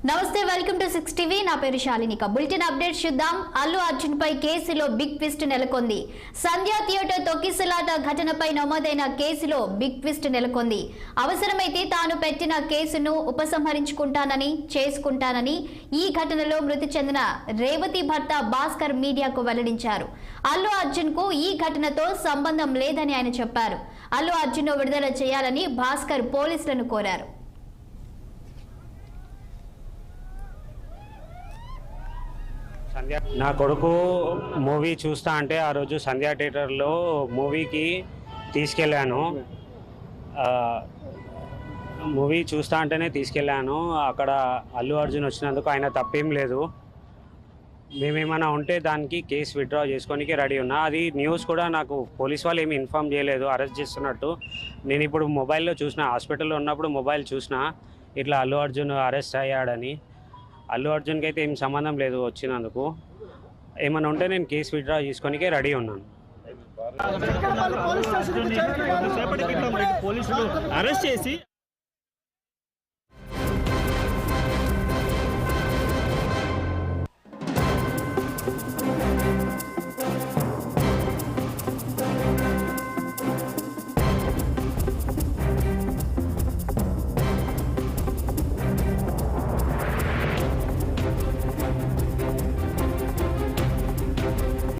నమస్తే, welcome to 6 TV. నా పేరు శాలినిక. బులెటిన్ అప్డేట్ చూద్దాం. అల్లు అర్జున్ పై కేసులో బిగ్ ట్విస్ట్ నెలకొంది. సంధ్యా థియేటర్ తొక్కిసలాట ఘటనపై నమోదైన కేసులో బిగ్ ట్విస్ట్ నెలకొంది. అవసరమైతే తాను పెట్టిన కేసును ఉపసంహరించుకుంటానని చేసుకుంటానని ఈ ఘటనలో మృతి చెందిన రేవతి భర్త భాస్కర్ మీడియాకు వెల్లడించారు. అల్లు అర్జున్ కు ఈ ఘటనతో సంబంధం లేదని ఆయన చెప్పారు. అల్లు అర్జున్ విడుదల చేయాలని భాస్కర్ పోలీసులను కోరారు. నా కొడుకు మూవీ చూస్తా అంటే ఆ రోజు సంధ్యా థియేటర్లో మూవీకి తీసుకెళ్ళాను. మూవీ చూస్తా అంటేనే తీసుకెళ్ళాను. అక్కడ అల్లు అర్జున్ వచ్చినందుకు ఆయన తప్పేం లేదు. మేమేమైనా ఉంటే దానికి కేసు విత్డ్రా చేసుకోనికి రెడీ ఉన్నా. అది న్యూస్ కూడా నాకు పోలీస్ వాళ్ళు ఏమి ఇన్ఫామ్ చేయలేదు అరెస్ట్ చేస్తున్నట్టు. నేను ఇప్పుడు మొబైల్లో చూసిన, హాస్పిటల్లో ఉన్నప్పుడు మొబైల్ చూసిన ఇట్లా అల్లు అర్జున్ అరెస్ట్ అయ్యాడని. అల్లు అర్జున్కి అయితే ఏం సంబంధం లేదు వచ్చినందుకు. ఏమైనా ఉంటే నేను కేసు విత్డ్రా చేసుకోనికే రెడీ ఉన్నాను. పోలీసులు అరెస్ట్ చేసి